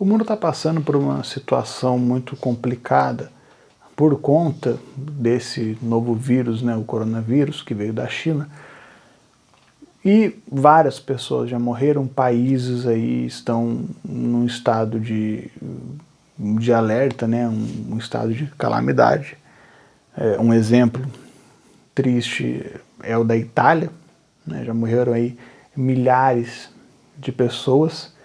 O mundo está passando por uma situação muito complicada por conta desse novo vírus, né, o coronavírus, que veio da China. E várias pessoas já morreram, países aí estão num estado de alerta, né, um estado de calamidade. Um exemplo triste é o da Itália, né, já morreram aí milhares de pessoas,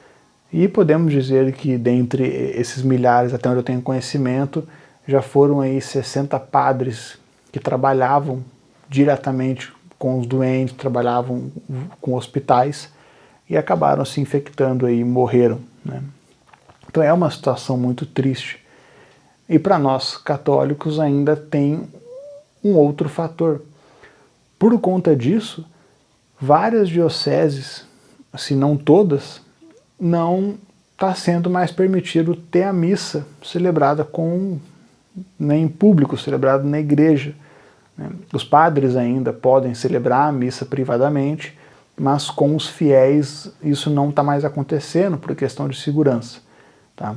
e podemos dizer que dentre esses milhares, até onde eu tenho conhecimento, já foram aí 60 padres que trabalhavam diretamente com os doentes, trabalhavam com hospitais e acabaram se infectando aí e morreram, né? Então é uma situação muito triste. E para nós católicos ainda tem um outro fator. Por conta disso, várias dioceses, se não todas, não está sendo mais permitido ter a missa celebrada em público, celebrada na igreja. Os padres ainda podem celebrar a missa privadamente, mas com os fiéis isso não está mais acontecendo por questão de segurança. Tá?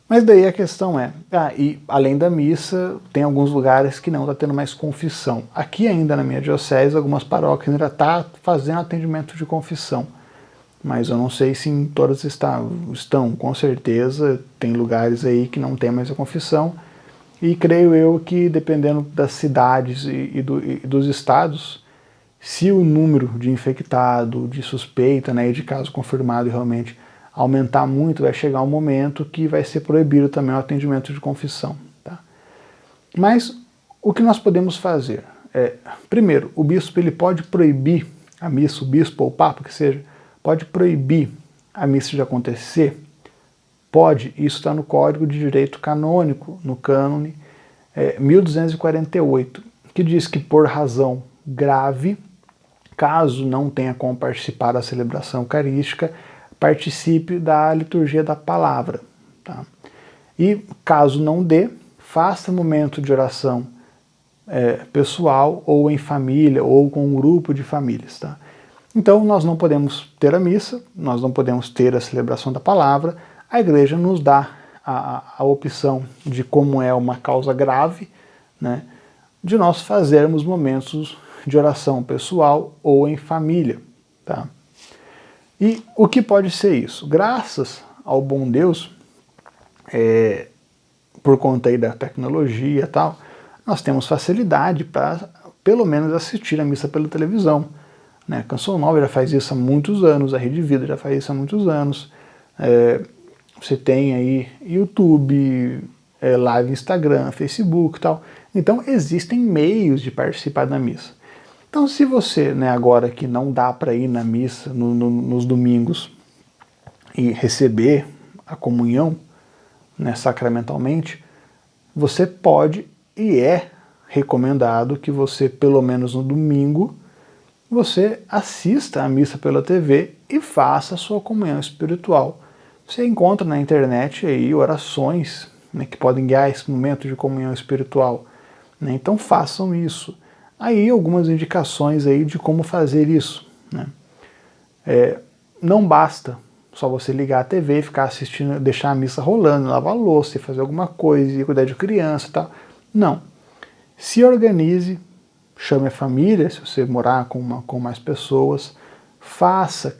Mas daí a questão é, e além da missa, tem alguns lugares que não está tendo mais confissão. Aqui ainda na minha diocese, algumas paróquias ainda estão fazendo atendimento de confissão, mas eu não sei se em todas estão, com certeza tem lugares aí que não tem mais a confissão, e creio eu que dependendo das cidades e dos estados, se o número de infectado, de suspeita, né, e de caso confirmado realmente aumentar muito, vai chegar um momento que vai ser proibido também o atendimento de confissão. Tá? Mas o que nós podemos fazer? Primeiro, o bispo ele pode proibir a missa, o bispo ou o papa, que seja, pode proibir a missa de acontecer? Pode, isso está no Código de Direito Canônico, no cânone 1248, que diz que por razão grave, caso não tenha como participar da celebração eucarística, participe da liturgia da palavra. Tá? E caso não dê, faça momento de oração pessoal, ou em família, ou com um grupo de famílias. Tá? Então nós não podemos ter a missa, nós não podemos ter a celebração da palavra, a igreja nos dá a opção de, como é uma causa grave, né, de nós fazermos momentos de oração pessoal ou em família. Tá? E o que pode ser isso? Graças ao bom Deus, por conta aí da tecnologia e tal, nós temos facilidade para, pelo menos, assistir a missa pela televisão. Né? A Canção Nova já faz isso há muitos anos, a Rede Vida já faz isso há muitos anos. Você tem aí YouTube, live Instagram, Facebook e tal. Então existem meios de participar da missa. Então se você, né, agora que não dá para ir na missa nos domingos e receber a comunhão, né, sacramentalmente, você pode, e é recomendado que você, pelo menos no domingo, você assista a missa pela TV e faça a sua comunhão espiritual. Você encontra na internet aí orações, né, que podem guiar esse momento de comunhão espiritual. Né? Então façam isso. Aí algumas indicações aí de como fazer isso. Né? Não basta só você ligar a TV e ficar assistindo, deixar a missa rolando, lavar a louça, fazer alguma coisa, cuidar de criança e tal. Não. Se organize, chame a família, se você morar com mais pessoas,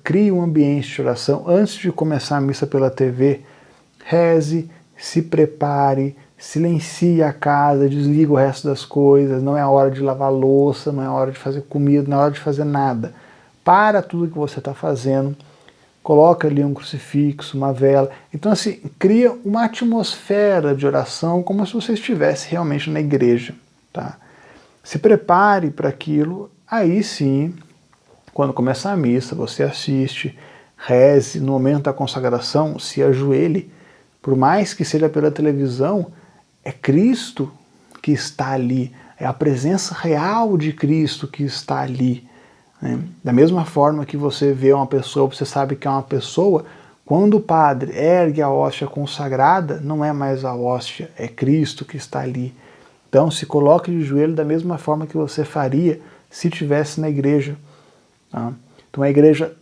crie um ambiente de oração. Antes de começar a missa pela TV, reze, se prepare, silencie a casa, desliga o resto das coisas, não é a hora de lavar louça, não é a hora de fazer comida, não é a hora de fazer nada. Para tudo que você está fazendo, coloca ali um crucifixo, uma vela. Então assim, cria uma atmosfera de oração como se você estivesse realmente na igreja. Tá? Se prepare para aquilo, aí sim, quando começar a missa, você assiste, reze, no momento da consagração, se ajoelhe, por mais que seja pela televisão, é Cristo que está ali, é a presença real de Cristo que está ali. Né? Da mesma forma que você vê uma pessoa, você sabe que é uma pessoa, quando o padre ergue a hóstia consagrada, não é mais a hóstia, é Cristo que está ali. Então se coloque de joelho da mesma forma que você faria se estivesse na igreja. Tá? Então a igreja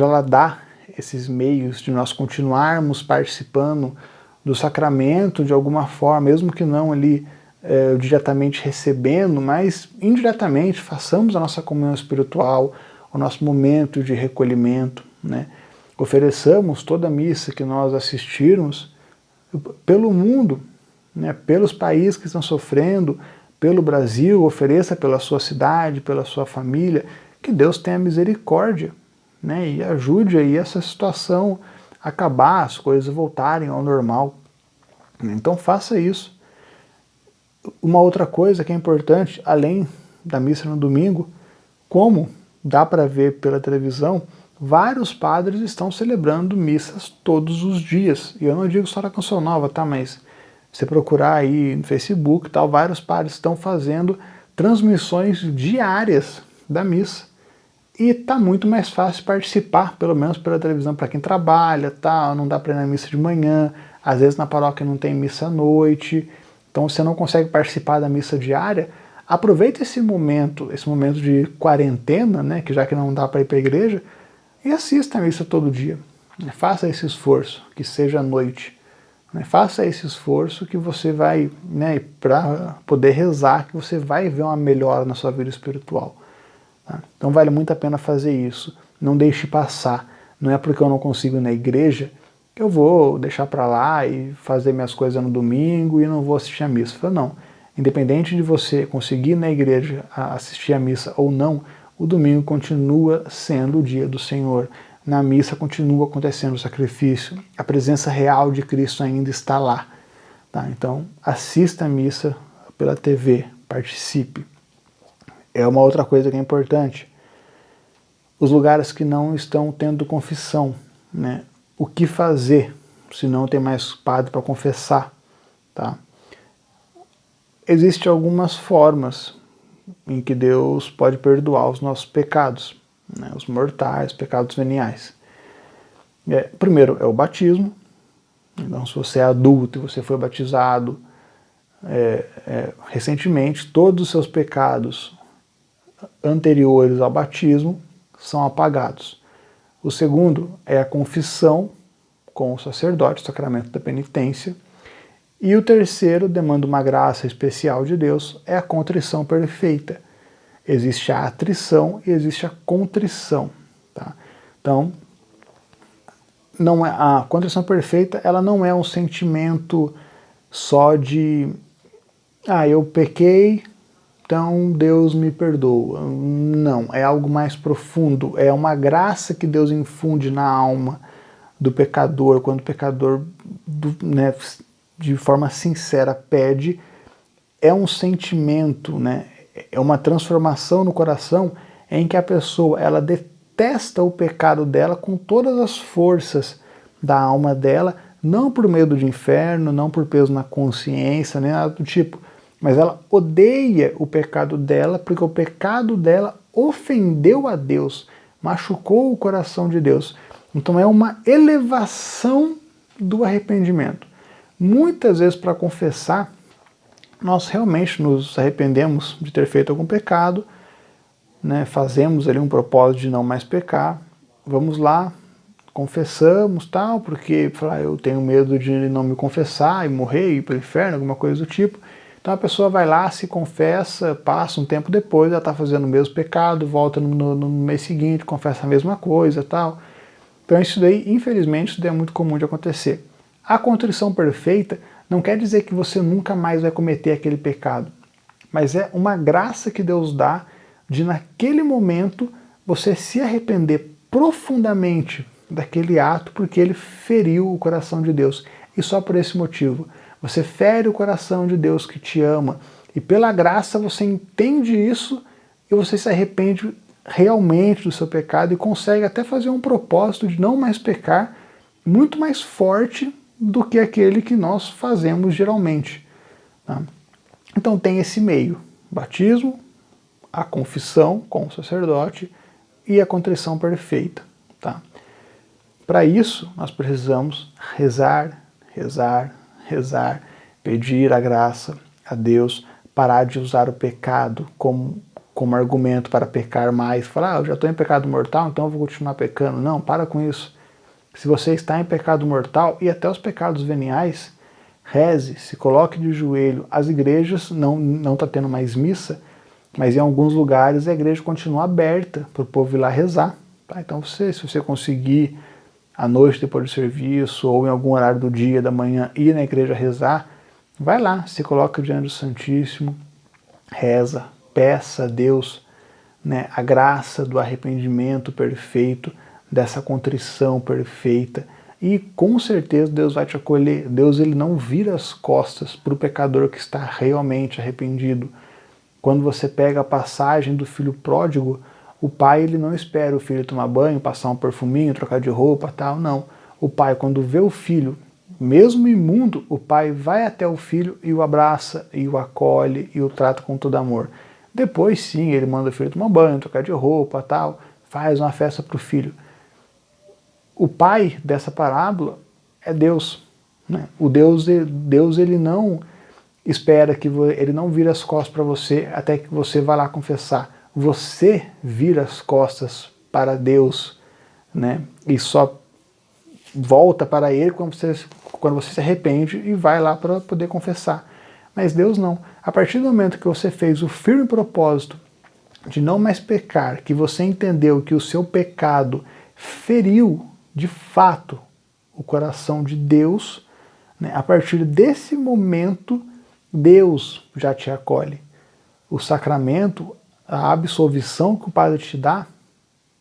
ela dá esses meios de nós continuarmos participando do sacramento de alguma forma, mesmo que não ali diretamente recebendo, mas indiretamente façamos a nossa comunhão espiritual, o nosso momento de recolhimento, né? Ofereçamos toda a missa que nós assistirmos pelo mundo, né? Pelos países que estão sofrendo, pelo Brasil, ofereça pela sua cidade, pela sua família, que Deus tenha misericórdia, né? E ajude aí essa situação a acabar, as coisas voltarem ao normal. Então faça isso. Uma outra coisa que é importante, além da missa no domingo, como dá para ver pela televisão, vários padres estão celebrando missas todos os dias. E eu não digo só na Canção Nova, tá? Mas você procurar aí no Facebook e tal, vários padres estão fazendo transmissões diárias da missa. E tá muito mais fácil participar, pelo menos pela televisão, para quem trabalha, tal, não dá para ir na missa de manhã, às vezes na paróquia não tem missa à noite, então você não consegue participar da missa diária. Aproveita esse momento de quarentena, né, que já que não dá para ir para a igreja, e assista a missa todo dia. Faça esse esforço, que seja à noite. Faça esse esforço que você vai, né, para poder rezar, que você vai ver uma melhora na sua vida espiritual. Tá? Então vale muito a pena fazer isso. Não deixe passar. Não é porque eu não consigo ir na igreja que eu vou deixar para lá e fazer minhas coisas no domingo e não vou assistir a missa. Não. Independente de você conseguir ir na igreja assistir a missa ou não, o domingo continua sendo o dia do Senhor. Na missa continua acontecendo o sacrifício. A presença real de Cristo ainda está lá. Tá? Então assista a missa pela TV, participe. É uma outra coisa que é importante. Os lugares que não estão tendo confissão, né? O que fazer se não tem mais padre para confessar? Tá? Existem algumas formas em que Deus pode perdoar os nossos pecados, né? Os mortais, pecados veniais. Primeiro é o batismo. Então, se você é adulto e você foi batizado recentemente, todos os seus pecados anteriores ao batismo são apagados. O segundo é a confissão com o sacerdote, o sacramento da penitência. E o terceiro demanda uma graça especial de Deus, é a contrição perfeita. Existe a atrição e existe a contrição. Tá? Então, a contrição perfeita ela não é um sentimento só de eu pequei, então Deus me perdoa. Não, é algo mais profundo, é uma graça que Deus infunde na alma do pecador, quando o pecador, né, de forma sincera pede, é um sentimento, né, é uma transformação no coração em que a pessoa ela detesta o pecado dela com todas as forças da alma dela, não por medo de inferno, não por peso na consciência, nem nada do tipo, mas ela odeia o pecado dela porque o pecado dela ofendeu a Deus, machucou o coração de Deus. Então é uma elevação do arrependimento. Muitas vezes para confessar, nós realmente nos arrependemos de ter feito algum pecado, né? Fazemos ali um propósito de não mais pecar, vamos lá, confessamos tal, porque eu tenho medo de não me confessar e morrer e ir para o inferno, alguma coisa do tipo. Então a pessoa vai lá, se confessa, passa um tempo depois, ela está fazendo o mesmo pecado, volta no mês seguinte, confessa a mesma coisa tal. Então isso daí, infelizmente, isso daí é muito comum de acontecer. A contrição perfeita não quer dizer que você nunca mais vai cometer aquele pecado, mas é uma graça que Deus dá de naquele momento você se arrepender profundamente daquele ato porque ele feriu o coração de Deus. E só por esse motivo. Você fere o coração de Deus que te ama e pela graça você entende isso e você se arrepende realmente do seu pecado e consegue até fazer um propósito de não mais pecar muito mais forte do que aquele que nós fazemos geralmente. Tá? Então tem esse meio, batismo, a confissão com o sacerdote e a contrição perfeita. Tá? Para isso nós precisamos rezar, rezar, rezar, pedir a graça a Deus, parar de usar o pecado como argumento para pecar mais, falar, eu já estou em pecado mortal, então eu vou continuar pecando. Não, para com isso. Se você está em pecado mortal e até os pecados veniais, reze, se coloque de joelho. As igrejas não está tendo mais missa, mas em alguns lugares a igreja continua aberta para o povo ir lá rezar. Tá? Então se você conseguir à noite depois do serviço ou em algum horário do dia, da manhã, ir na igreja rezar, vai lá, se coloca diante do Santíssimo, reza, peça a Deus, né, a graça do arrependimento perfeito, dessa contrição perfeita, e com certeza Deus vai te acolher. Deus, ele não vira as costas para o pecador que está realmente arrependido. Quando você pega a passagem do filho pródigo, o pai, ele não espera o filho tomar banho, passar um perfuminho, trocar de roupa, tal, não. O pai, quando vê o filho, mesmo imundo, o pai vai até o filho e o abraça, e o acolhe, e o trata com todo amor. Depois sim, ele manda o filho tomar banho, trocar de roupa, tal, faz uma festa para o filho. O pai dessa parábola é Deus, né? O Deus, ele não espera que ele não vira as costas para você até que você vá lá confessar. Você vira as costas para Deus, né? E só volta para Ele quando você se arrepende e vai lá para poder confessar. Mas Deus não. A partir do momento que você fez o firme propósito de não mais pecar, que você entendeu que o seu pecado feriu de fato o coração de Deus, né? A partir desse momento Deus já te acolhe. O sacramento, a absolvição que o Padre te dá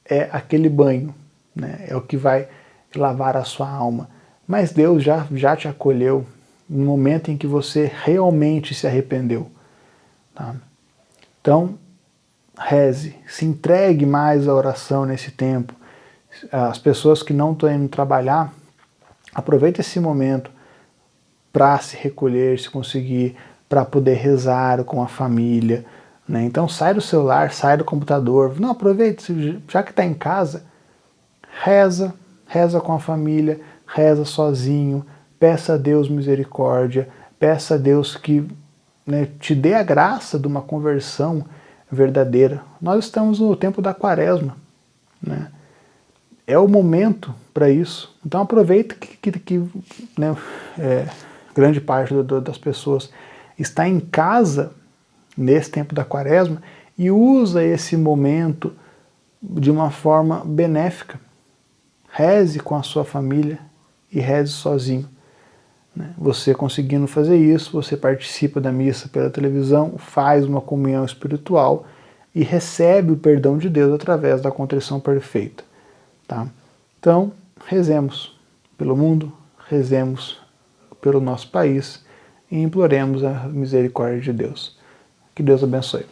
é aquele banho, né? É o que vai lavar a sua alma. Mas Deus já te acolheu no momento em que você realmente se arrependeu. Tá? Então, reze, se entregue mais à oração nesse tempo. As pessoas que não estão indo trabalhar, aproveite esse momento para se recolher, se conseguir, para poder rezar com a família, né? Então sai do celular, sai do computador, não, aproveite, já que está em casa, reza com a família, reza sozinho, peça a Deus misericórdia, peça a Deus que, né, te dê a graça de uma conversão verdadeira. Nós estamos no tempo da Quaresma, né? É o momento para isso. Então aproveita que né, grande parte das pessoas está em casa nesse tempo da Quaresma e usa esse momento de uma forma benéfica. Reze com a sua família e reze sozinho. Você conseguindo fazer isso, você participa da missa pela televisão, faz uma comunhão espiritual e recebe o perdão de Deus através da contrição perfeita. Tá? Então, rezemos pelo mundo, rezemos pelo nosso país e imploremos a misericórdia de Deus. Que Deus abençoe.